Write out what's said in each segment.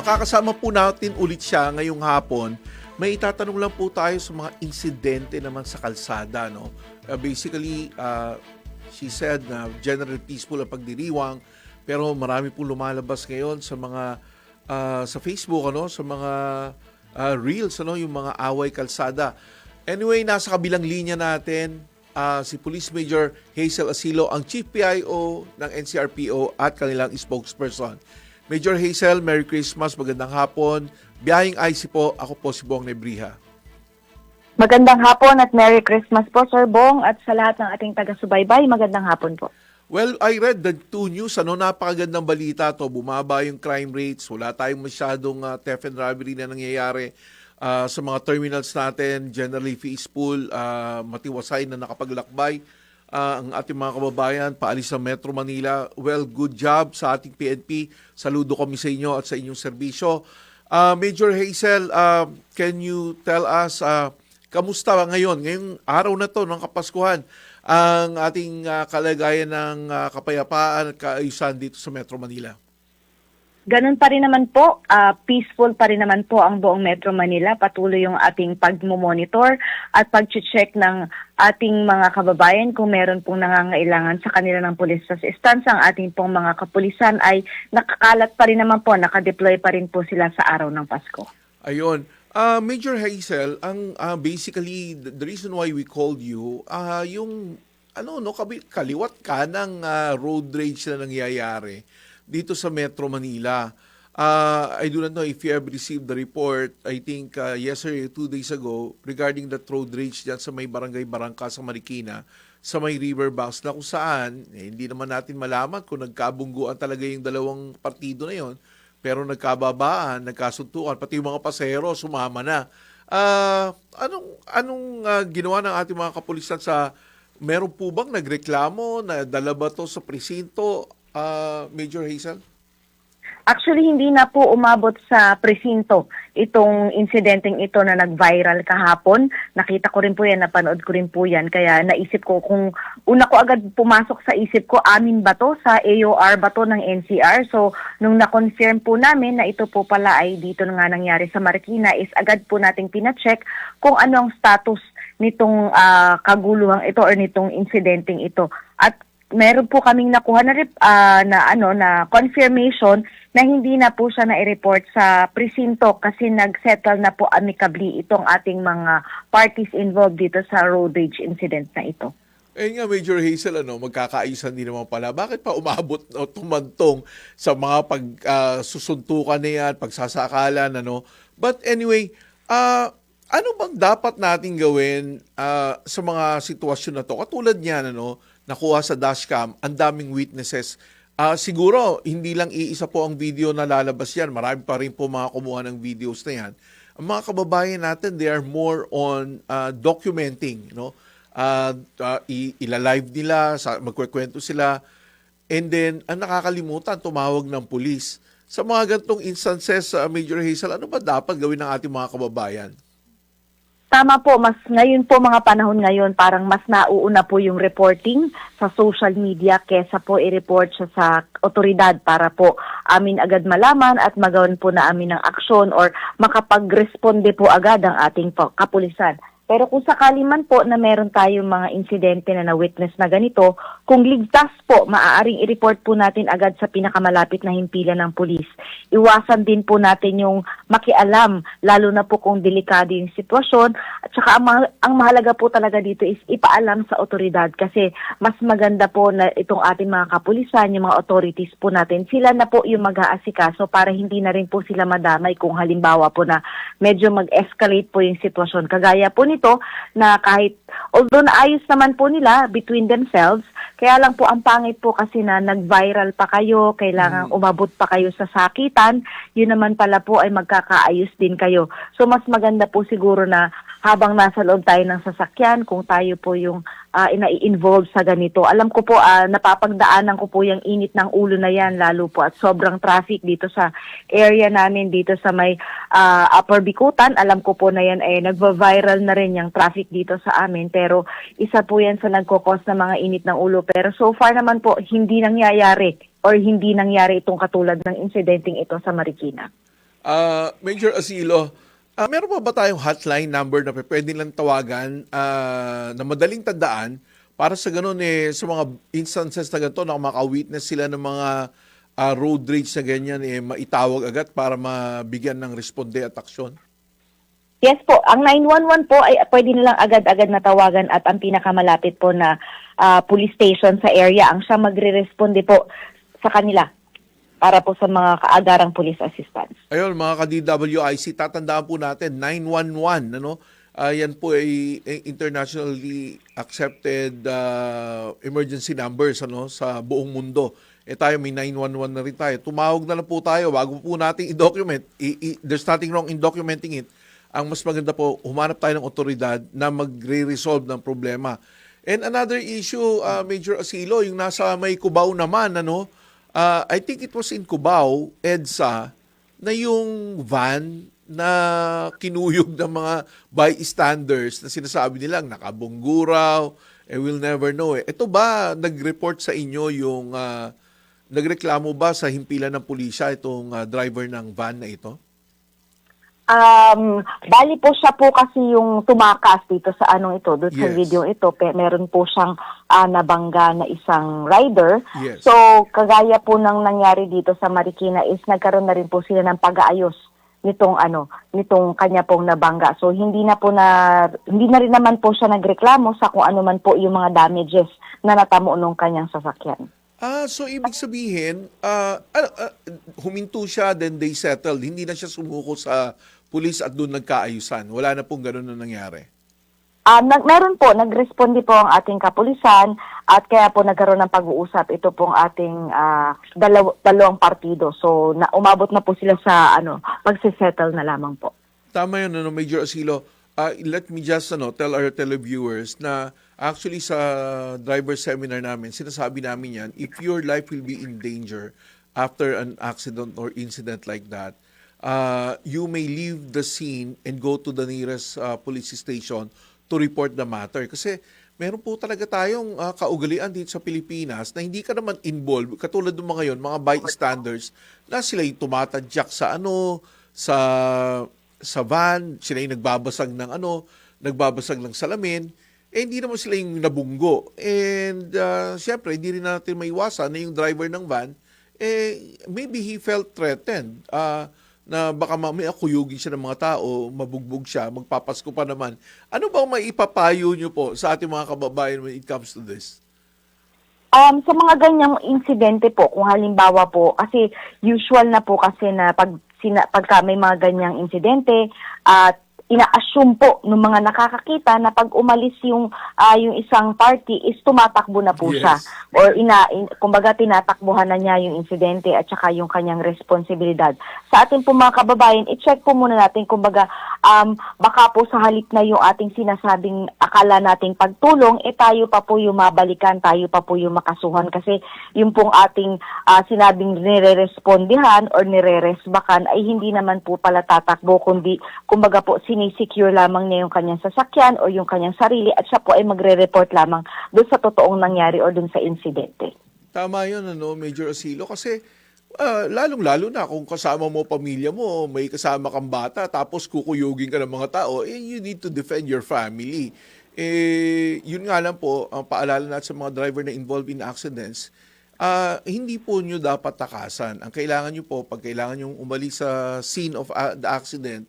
makakasama po natin ulit siya ngayong hapon. May itatanong lang po tayo sa mga insidente naman sa kalsada. No? Basically, she said na generally peaceful ang pagdiriwang, pero marami po lumalabas ngayon sa mga sa Facebook, ano, sa mga reels, ano, yung mga away kalsada. Anyway, nasa kabilang linya natin si Police Major Hazel Asilo, ang Chief PIO ng NCRPO at kanilang spokesperson. Major Hazel, Merry Christmas, magandang hapon. Biyahing IC po, ako po si Bong Nebriha. Magandang hapon at Merry Christmas po, Sir Bong, at sa lahat ng ating taga-subaybay, magandang hapon po. Well, I read the 2 news, napakagandang balita to. Bumaba yung crime rates, wala tayong masyadong theft and robbery na nangyayari sa mga terminals natin, generally peaceful, matiwasay na nakapaglakbay ang ating mga kababayan, paalis ng Metro Manila. Well, good job sa ating PNP. Saludo kami sa inyo at sa inyong serbisyo. Major Hazel, can you tell us, kamusta ngayong araw na to ng Kapaskuhan, ang ating kalagayan ng kapayapaan at kaayusan dito sa Metro Manila? Ganun pa rin naman po, peaceful pa rin naman po ang buong Metro Manila. Patuloy yung ating pag-monitor at pag-check ng ating mga kababayan kung meron pong nangangailangan sa kanila ng police assistance. Ang ating pong mga kapulisan ay nakakalat pa rin naman po, nakadeploy pa rin po sila sa araw ng Pasko. Ayun. Major Hazel, ang basically the reason why we called you, yung kaliwat ka ng road rage na nangyayari dito sa Metro Manila. I do not know if you have received the report, I think yesterday, 2 days ago, regarding that road rage dyan sa may barangay Barangka sa Marikina, sa may riverbanks, na kung saan, hindi naman natin malaman kung nagkabungguan talaga yung dalawang partido na yon, pero nagkababaan, nagkasuntukan, pati yung mga pasahero sumama na. Anong ginawa ng ating mga kapulisan meron po bang nagreklamo na dala ba to sa presinto, Major Hazel? Actually, hindi na po umabot sa presinto itong insidenteng ito na nag-viral kahapon. Nakita ko rin po yan, napanood ko rin po yan. Kaya naisip ko, kung una ko agad pumasok sa isip ko, amin ba to? Sa AOR ba to ng NCR? So, nung na-confirm po namin na ito po pala ay dito na nga nangyari sa Marikina, is agad po nating pina-check kung ano ang status nitong kaguluhang ito or nitong insidenteng ito. At meron po kaming nakuha na confirmation na hindi na po siya na-report sa presinto kasi nag-settle na po amicably itong ating mga parties involved dito sa road rage incident na ito. Eh nga, Major Hazel, magkakaayusan din naman pala. Bakit pa umabot o tumantong sa mga pagsusuntukan na yan, pagsasakalan, But anyway, ano bang dapat natin gawin sa mga sitwasyon na to? Katulad niyan, nakuha sa dashcam, ang daming witnesses. Siguro, hindi lang iisa po ang video na lalabas yan. Marami pa rin po mga kumuha ng videos na yan. Ang mga kababayan natin, they are more on documenting, ilalive nila, magkwekwento sila, and then, ang nakakalimutan, tumawag ng pulis. Sa mga ganitong instances, Major Hazel, ano ba dapat gawin ng ating mga kababayan? Tama po, mas ngayon po, mga panahon ngayon, parang mas nauuna po yung reporting sa social media kesa po i-report siya sa otoridad para po amin agad malaman at magawan po na amin ng aksyon or makapag-responde po agad ang ating kapulisan. Pero kung sakali man po na meron tayong mga insidente na na-witness na ganito, kung ligtas po, maaaring i-report po natin agad sa pinakamalapit na himpilan ng pulis. Iwasan din po natin yung makialam, lalo na po kung delikado yung sitwasyon. At saka ang mahalaga po talaga dito is ipaalam sa otoridad kasi mas maganda po na itong ating mga kapulisan, yung mga authorities po natin, sila na po yung mag-aasikaso para hindi na rin po sila madamay kung halimbawa po na medyo mag-escalate po yung sitwasyon. Kagaya po nito na kahit, although naayos naman po nila between themselves, kaya lang po ang pangit po kasi na nag-viral pa kayo, kailangan umabot pa kayo sa sakitan, yun naman pala po ay magkakaayos din kayo. So mas maganda po siguro na habang nasa loob tayo ng sasakyan, kung tayo po yung ina-involve sa ganito. Alam ko po, napapagdaanan ko po yung init ng ulo na yan, lalo po at sobrang traffic dito sa area namin, dito sa may Upper Bikutan. Alam ko po na yan ay nagva-viral na rin yung traffic dito sa amin, pero isa po yan sa nagkukos ng mga init ng ulo. Pero so far naman po, hindi nangyayari or hindi nangyari itong katulad ng insidenteng ito sa Marikina. Major Asilo, meron pa ba tayong hotline number na pwede lang tawagan na madaling tandaan para sa ganun sa mga instances na ganito na maka-witness sila ng mga road rage na ganyan, maitawag agad para mabigyan ng responde at aksyon? Yes po, ang 911 po ay pwede nilang agad-agad na tawagan at ang pinakamalapit po na police station sa area ang siya magre-responde po sa kanila para po sa mga kaagarang police assistance. Ayun, mga ka-DWIC, tatandaan po natin, 911, ano? Yan po ay internationally accepted emergency numbers sa buong mundo. Tayo may 911 na rin tayo. Tumawag na lang po tayo, wag po nating i-document. There's nothing wrong in documenting it. Ang mas maganda po, humanap tayo ng otoridad na magre-resolve ng problema. And another issue, Major Asilo, yung nasa may Cubao naman, I think it was in Cubao, EDSA, na yung van na kinuyog ng mga bystanders na sinasabi nilang nakabunggo raw, we'll never know. Ito ba, nag-report sa inyo yung, nagreklamo ba sa himpilan ng pulisya itong driver ng van na ito? Bali po siya po kasi yung tumakas dito sa ito, doon sa Yes. video ito, meron po siyang nabangga na isang rider. Yes. So, kagaya po ng nangyari dito sa Marikina is nagkaroon na rin po sila ng pag-aayos nitong kanya pong nabangga. So, hindi na rin naman po siya nagreklamo sa kung ano man po yung mga damages na natamo nung kanyang sasakyan. So ibig sabihin, huminto siya, then they settled. Hindi na siya sumuko sa pulis at doon nagkaayusan. Wala na pong ganun na nangyari. Meron po, nagresponde po ang ating kapulisan at kaya po nagkaroon ng pag-uusap ito pong ating dalawang partido. So umabot na po sila sa magsisettle na lamang po. Tama yun, Major Asilo. Let me just tell our televiewers na actually sa driver seminar namin, sinasabi namin yan, if your life will be in danger after an accident or incident like that, you may leave the scene and go to the nearest police station to report the matter. Kasi meron po talaga tayong kaugalian dito sa Pilipinas na hindi ka naman involved. Katulad ng mga yon, mga bystanders na sila yung tumatadyak sa van, sila yung nagbabasag ng salamin, hindi naman sila yung nabunggo. And syempre, hindi rin natin maiwasan na yung driver ng van, maybe he felt threatened na baka mamaya kuyugin siya ng mga tao, mabugbog siya, magpapasko pa naman. Ano bang maipapayo nyo po sa ating mga kababayan when it comes to this? Sa mga ganyang insidente po, kung halimbawa po, kasi usual na po kasi na pagka may mga ganyang insidente at ina-assume po ng mga nakakakita na pag umalis yung isang party is tumatakbo na po Yes. siya or kumbaga tinatakbuhan na niya yung insidente at saka yung kanyang responsibilidad. Sa ating po mga kababayan, i-check po muna natin kumbaga baka po sa halip na yung ating sinasabing akala nating pagtulong, tayo pa po yung mabalikan, tayo pa po yung makasuhan kasi yung pong ating sinabing nire-respondihan or nire-resbakan ay hindi naman po pala tatakbo kundi kumbaga po sinisecure lamang niya yung kanyang sasakyan o yung kanyang sarili at siya po ay magre-report lamang doon sa totoong nangyari o doon sa insidente. Tama yun, Major Asilo, kasi lalong-lalo na kung kasama mo pamilya mo, may kasama kang bata, tapos kukuyugin ka ng mga tao, you need to defend your family. Yun nga lang po, ang paalala natin sa mga driver na involved in accidents, hindi po nyo dapat takasan. Ang kailangan nyo po, pag kailangan nyo umalis sa scene of the accident,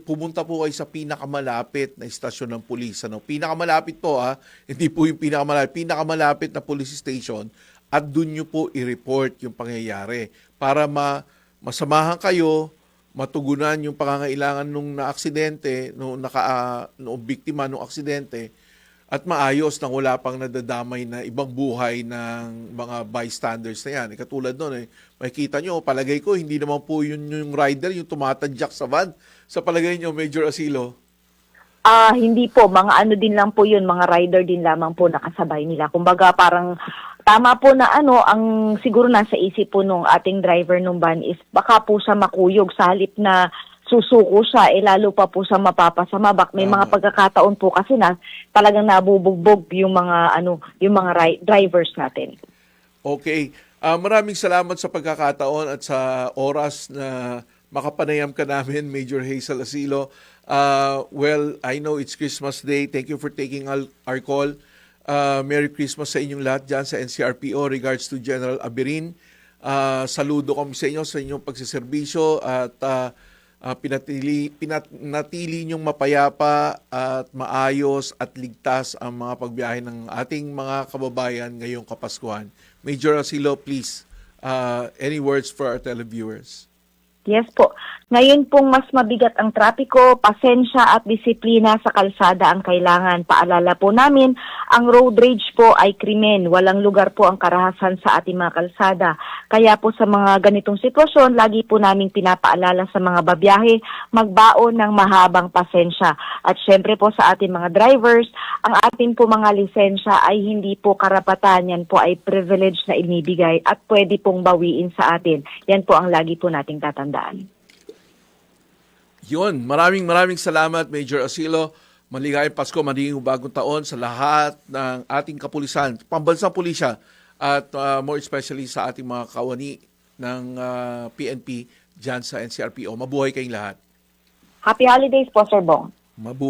pumunta po kayo sa pinakamalapit na istasyon ng pulis. Pinakamalapit po, hindi po yung pinakamalapit na police station at doon nyo po i-report yung pangyayari para masamahan kayo, matugunan yung pangangailangan nung na-aksidente, nung biktima nung aksidente, at maayos nang wala pang nadadamay na ibang buhay ng mga bystanders na yan. Katulad nun, makikita nyo, palagay ko, hindi naman po yun yung rider, yung tumatadyak sa van. Sa palagay nyo, Major Asilo? Hindi po, mga din lang po yun, mga rider din lamang po nakasabay nila. Kumbaga parang tama po na ang siguro nasa isip po nung ating driver nung van is baka po siya makuyog sa halip na susuko siya, lalo pa po sa mapapasama. May mga pagkakataon po kasi na talagang nabubugbog yung mga drivers natin. Okay. Maraming salamat sa pagkakataon at sa oras na makapanayam ka namin, Major Hazel Asilo. Well, I know it's Christmas Day. Thank you for taking our call. Merry Christmas sa inyong lahat dyan sa NCRPO. Regards to General Abirin. Saludo kami sa inyo sa inyong pagsiservisyo at pinatili niyong mapayapa at maayos at ligtas ang mga pagbiyahe ng ating mga kababayan ngayong Kapaskuhan. Major Asilo, please, any words for our televiewers? Yes po. Ngayon pong mas mabigat ang trapiko, pasensya at disiplina sa kalsada ang kailangan. Paalala po namin, ang road rage po ay krimen. Walang lugar po ang karahasan sa ating mga kalsada. Kaya po sa mga ganitong sitwasyon, lagi po naming pinapaalala sa mga babiyahe, magbaon ng mahabang pasensya. At syempre po sa ating mga drivers, ang ating po mga lisensya ay hindi po karapatan. Yan po ay privilege na inibigay at pwede pong bawiin sa atin. Yan po ang lagi po nating tatandaan. Yun, maraming salamat, Major Asilo. Maligayang Pasko, maligayang bagong taon sa lahat ng ating kapulisan, pambansang pulisya, at more especially sa ating mga kawani ng PNP dyan sa NCRPO. Mabuhay kayong lahat. Happy holidays po, Sir Bong. Mabuhay.